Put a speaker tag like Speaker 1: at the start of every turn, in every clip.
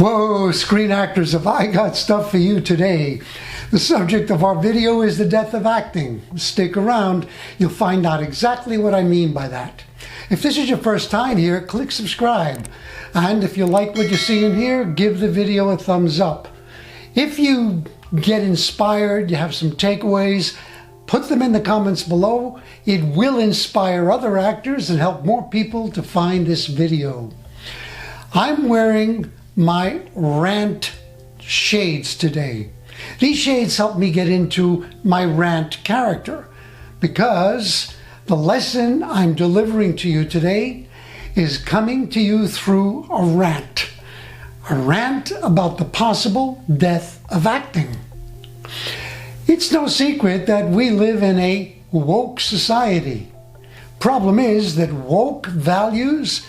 Speaker 1: Whoa, screen actors, have I got stuff for you today. The subject of our video is the death of acting. Stick around, you'll find out exactly what I mean by that. If this is your first time here, click subscribe. And if you like what you see in here, give the video a thumbs up. If you get inspired, you have some takeaways, put them in the comments below. It will inspire other actors and help more people to find this video. I'm wearing my rant shades today. These shades help me get into my rant character because the lesson I'm delivering to you today is coming to you through a rant about the possible death of acting. It's no secret that we live in a woke society. Problem is that woke values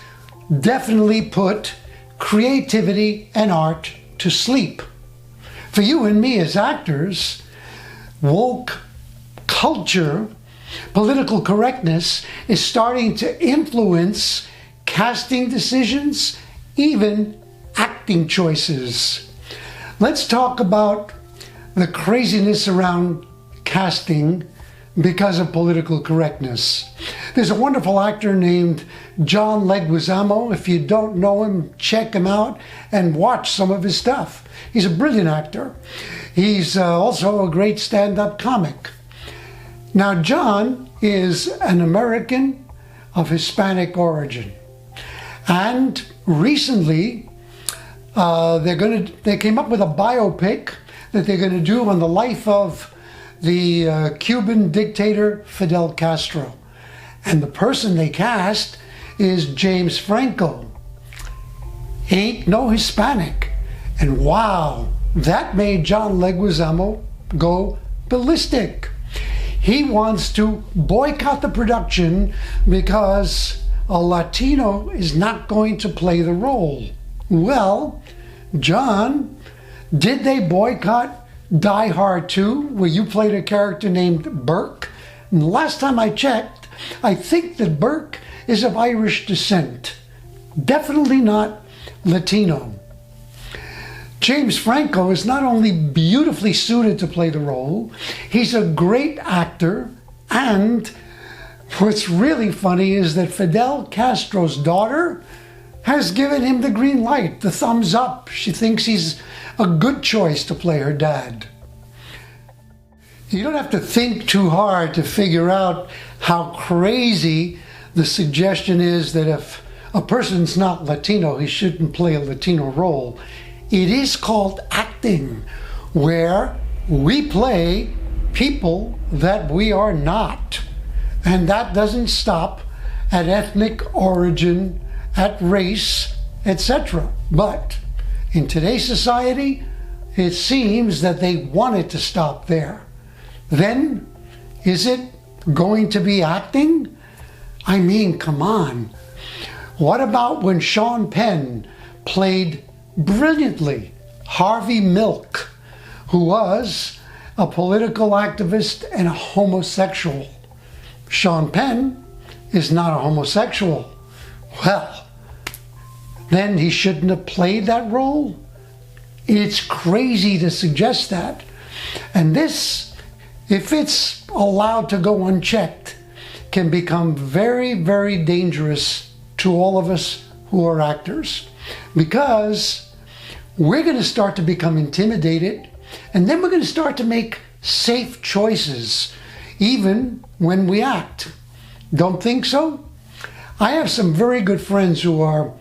Speaker 1: definitely put creativity and art to sleep. For you and me as actors, woke culture, political correctness is starting to influence casting decisions, even acting choices. Let's talk about the craziness around casting because of political correctness. There's a wonderful actor named John Leguizamo. If you don't know him, check him out and watch some of his stuff. He's a brilliant actor. He's also a great stand-up comic. Now, John is an American of Hispanic origin. And recently, they came up with a biopic that they're going to do on the life of the Cuban dictator Fidel Castro. And the person they cast is James Franco. Ain't no Hispanic. And wow, that made John Leguizamo go ballistic. He wants to boycott the production because a Latino is not going to play the role. Well, John, did they boycott Die Hard 2, where you played a character named Burke? And last time I checked, I think that Burke is of Irish descent. Definitely not Latino. James Franco is not only beautifully suited to play the role, he's a great actor, and what's really funny is that Fidel Castro's daughter has given him the green light, the thumbs up. She thinks he's a good choice to play her dad. You don't have to think too hard to figure out how crazy the suggestion is that if a person's not Latino, he shouldn't play a Latino role. It is called acting, where we play people that we are not. And that doesn't stop at ethnic origin, at race, etc. But in today's society, it seems that they want it to stop there. Then, is it going to be acting? I mean, come on. What about when Sean Penn played brilliantly Harvey Milk, who was a political activist and a homosexual? Sean Penn is not a homosexual. Well, then he shouldn't have played that role? It's crazy to suggest that. And this, if it's allowed to go unchecked, can become very, very dangerous to all of us who are actors. Because we're going to start to become intimidated, and then we're going to start to make safe choices, even when we act. Don't think so? I have some very good friends who are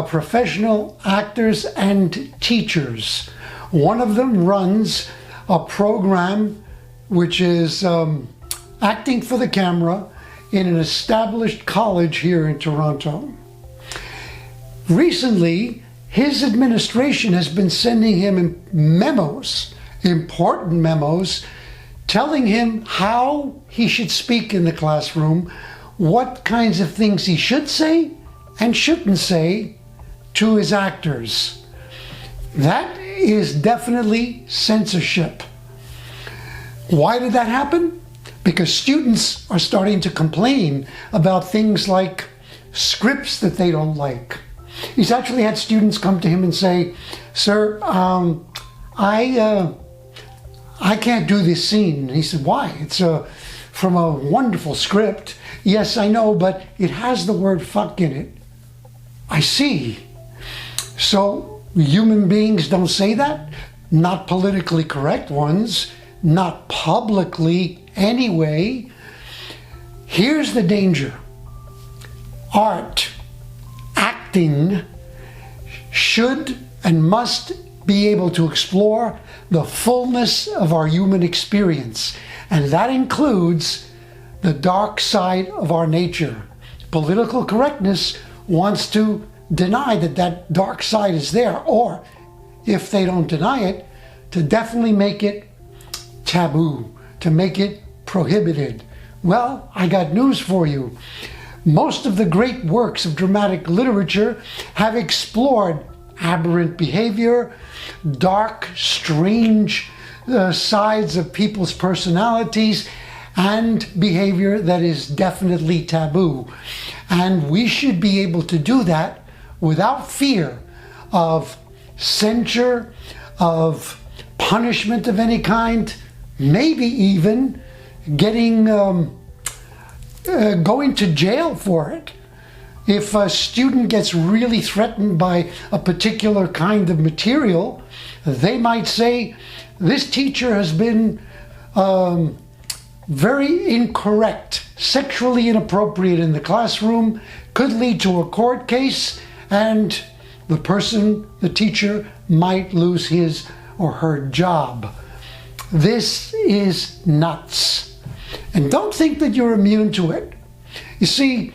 Speaker 1: professional actors and teachers. One of them runs a program which is acting for the camera in an established college here in Toronto. Recently, his administration has been sending him memos, important memos, telling him how he should speak in the classroom, what kinds of things he should say and shouldn't say to his actors. That is definitely censorship. Why did that happen? Because students are starting to complain about things like scripts that they don't like, He's actually had students come to him and say, "Sir, I can't do this scene." And he said, "Why? It's from a wonderful script." "Yes, I know, but it has the word fuck in it." "I see. So human beings don't say that? Not politically correct ones, not publicly anyway." Here's the danger. Art, acting, should and must be able to explore the fullness of our human experience, and that includes the dark side of our nature. Political correctness wants to deny that that dark side is there, or if they don't deny it, to definitely make it taboo, to make it prohibited. Well, I got news for you. Most of the great works of dramatic literature have explored aberrant behavior, dark, strange sides of people's personalities, and behavior that is definitely taboo. And we should be able to do that without fear of censure, of punishment of any kind, maybe even getting going to jail for it. If a student gets really threatened by a particular kind of material, they might say, "This teacher has been very incorrect, sexually inappropriate in the classroom," could lead to a court case, and the person, the teacher, might lose his or her job. This is nuts. And don't think that you're immune to it. You see,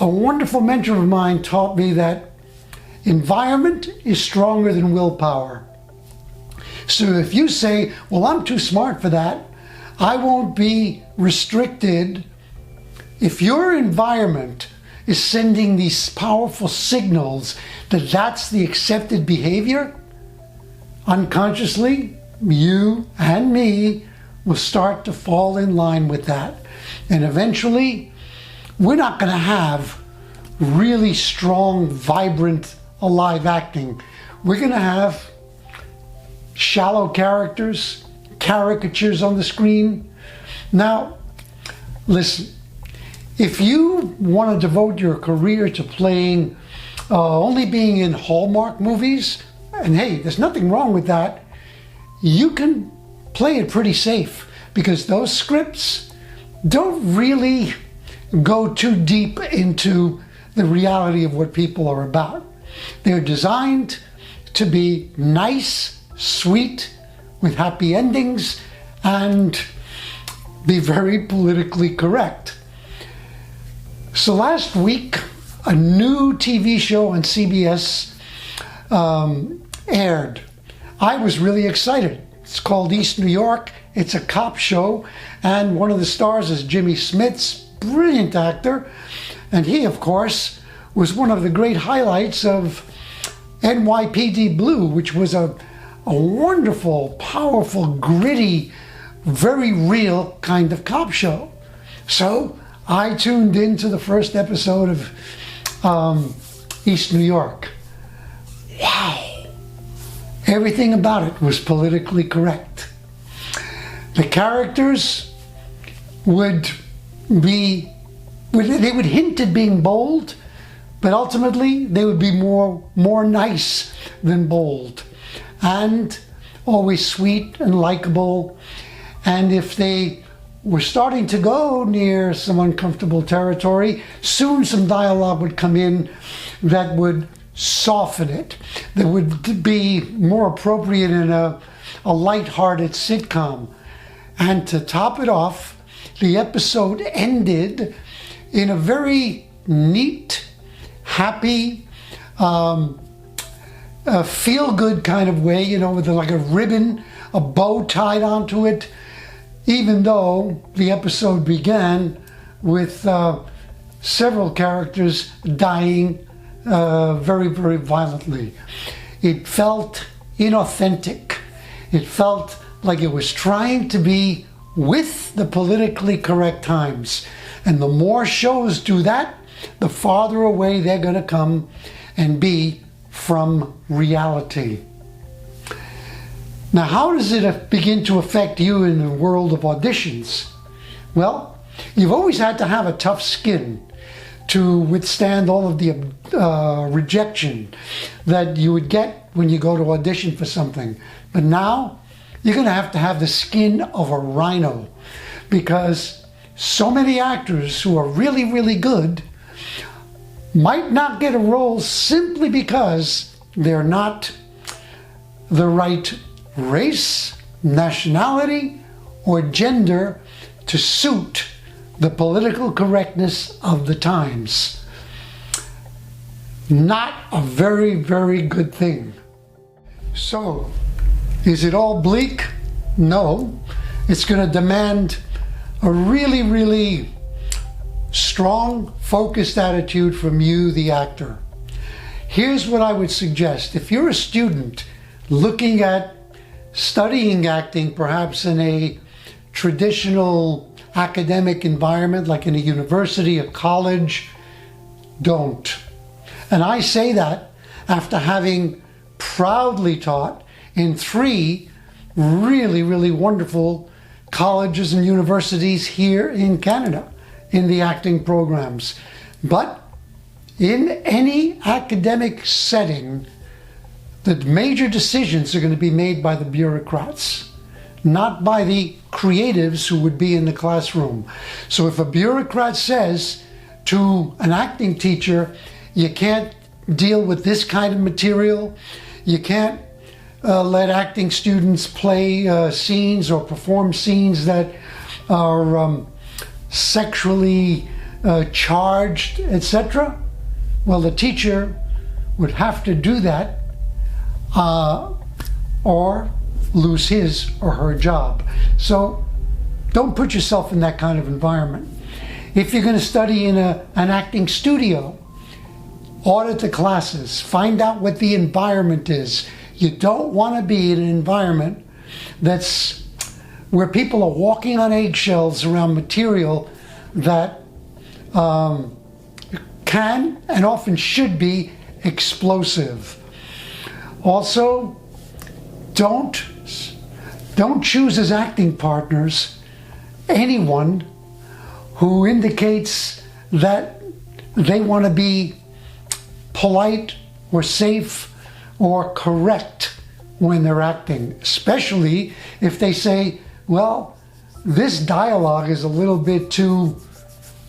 Speaker 1: a wonderful mentor of mine taught me that environment is stronger than willpower. So if you say, "Well, I'm too smart for that, I won't be restricted," if your environment is sending these powerful signals that that's the accepted behavior, unconsciously, you and me will start to fall in line with that. And eventually, we're not going to have really strong, vibrant, alive acting. We're going to have shallow characters, caricatures on the screen. Now, listen, if you want to devote your career to playing, only being in Hallmark movies, and hey, there's nothing wrong with that, you can play it pretty safe, because those scripts don't really go too deep into the reality of what people are about. They're designed to be nice, sweet, with happy endings, and be very politically correct. So last week, a new TV show on CBS aired. I was really excited. It's called East New York. It's a cop show, and one of the stars is Jimmy Smits, brilliant actor, and he, of course, was one of the great highlights of NYPD Blue, which was a wonderful, powerful, gritty, very real kind of cop show. So I tuned into the first episode of East New York. Wow. Everything about it was politically correct. The characters would hint at being bold, but ultimately they would be more nice than bold, and always sweet and likable. And if they were starting to go near some uncomfortable territory, soon some dialogue would come in that would soften it, that would be more appropriate in a light-hearted sitcom. And to top it off, the episode ended in a very neat, happy, feel-good kind of way, you know, with like a ribbon, a bow tied onto it, even though the episode began with several characters dying very, very violently. It felt inauthentic. It felt like it was trying to be with the politically correct times. And the more shows do that, the farther away they're going to come and B, from reality. Now, how does it begin to affect you in the world of auditions? Well, you've always had to have a tough skin to withstand all of the rejection that you would get when you go to audition for something. But now, you're going to have the skin of a rhino, because so many actors who are really, really good might not get a role simply because they're not the right race, nationality, or gender to suit the political correctness of the times. Not a very, very good thing. So, is it all bleak? No. It's going to demand a really, really strong, focused attitude from you, the actor. Here's what I would suggest. If you're a student looking at studying acting, perhaps in a traditional academic environment, like in a university, a college, don't. And I say that after having proudly taught in 3 really, really wonderful colleges and universities here in Canada in the acting programs. But in any academic setting, the major decisions are going to be made by the bureaucrats, not by the creatives who would be in the classroom. So if a bureaucrat says to an acting teacher, you can't deal with this kind of material, you can't let acting students play scenes or perform scenes that are sexually charged, etc., well, the teacher would have to do that or lose his or her job. So don't put yourself in that kind of environment. If you're going to study in an acting studio, audit the classes, find out what the environment is. You don't want to be in an environment that's where people are walking on eggshells around material that can and often should be explosive. Also, don't choose as acting partners anyone who indicates that they want to be polite or safe or correct when they're acting, especially if they say, well, this dialogue is a little bit too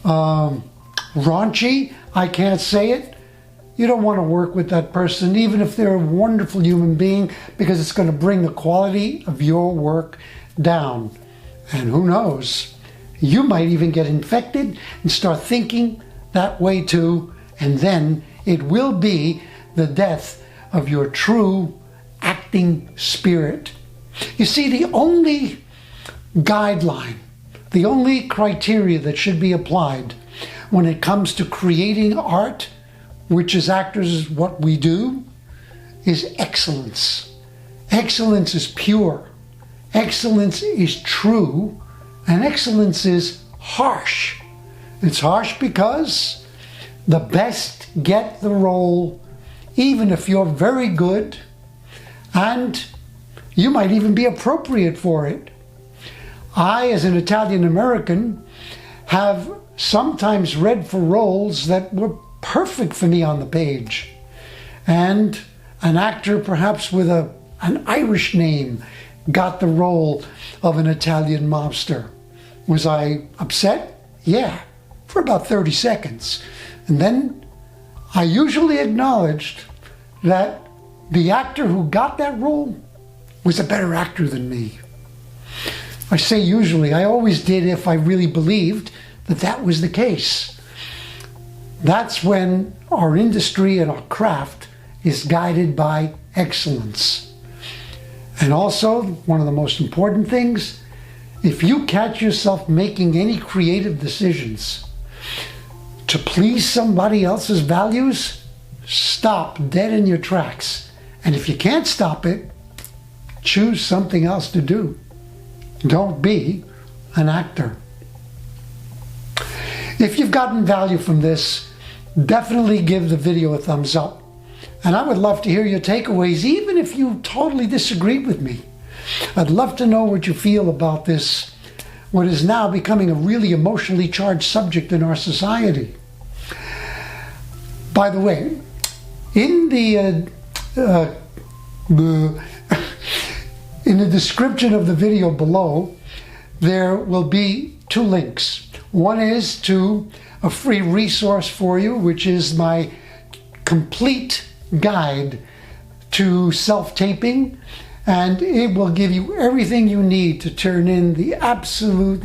Speaker 1: raunchy, I can't say it. You don't want to work with that person, even if they're a wonderful human being, because it's going to bring the quality of your work down. And who knows, you might even get infected and start thinking that way too, and then it will be the death of your true acting spirit. You see, the only guideline, the only criteria that should be applied when it comes to creating art, which as actors is what we do, is excellence. Excellence is pure. Excellence is true. And excellence is harsh. It's harsh because the best get the role, even if you're very good, and you might even be appropriate for it. I, as an Italian American, have sometimes read for roles that were perfect for me on the page. And an actor perhaps with an Irish name got the role of an Italian mobster. Was I upset? Yeah, for about 30 seconds. And then I usually acknowledged that the actor who got that role was a better actor than me. I say usually, I always did if I really believed that that was the case. That's when our industry and our craft is guided by excellence. And also, one of the most important things, if you catch yourself making any creative decisions to please somebody else's values, stop dead in your tracks. And if you can't stop it, choose something else to do. Don't be an actor. If you've gotten value from this, definitely give the video a thumbs up. And I would love to hear your takeaways, even if you totally disagree with me. I'd love to know what you feel about this, what is now becoming a really emotionally charged subject in our society. By the way, in the in the description of the video below, there will be 2 links. One is to a free resource for you, which is my complete guide to self-taping, and it will give you everything you need to turn in the absolute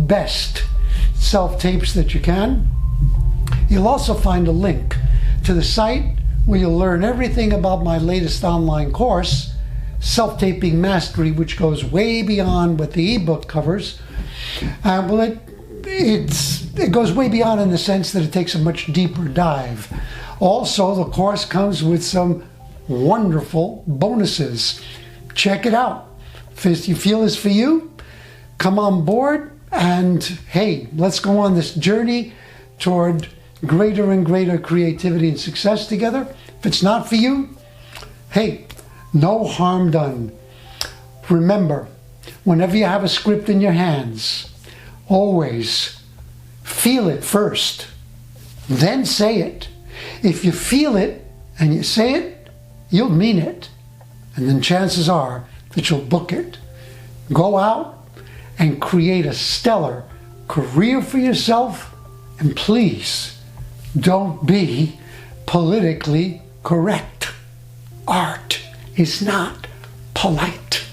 Speaker 1: best self-tapes that you can. You'll also find a link to the site where you'll learn everything about my latest online course, Self-Taping Mastery, which goes way beyond what the ebook covers. Well, it goes way beyond in the sense that it takes a much deeper dive. Also, the course comes with some wonderful bonuses. Check it out. If you feel this for you, come on board, and hey, let's go on this journey toward greater and greater creativity and success together. If it's not for you, hey, no harm done. Remember, whenever you have a script in your hands, always feel it first, then say it. If you feel it and you say it, you'll mean it. And then chances are that you'll book it. Go out and create a stellar career for yourself, and please don't be politically correct. Art is not polite.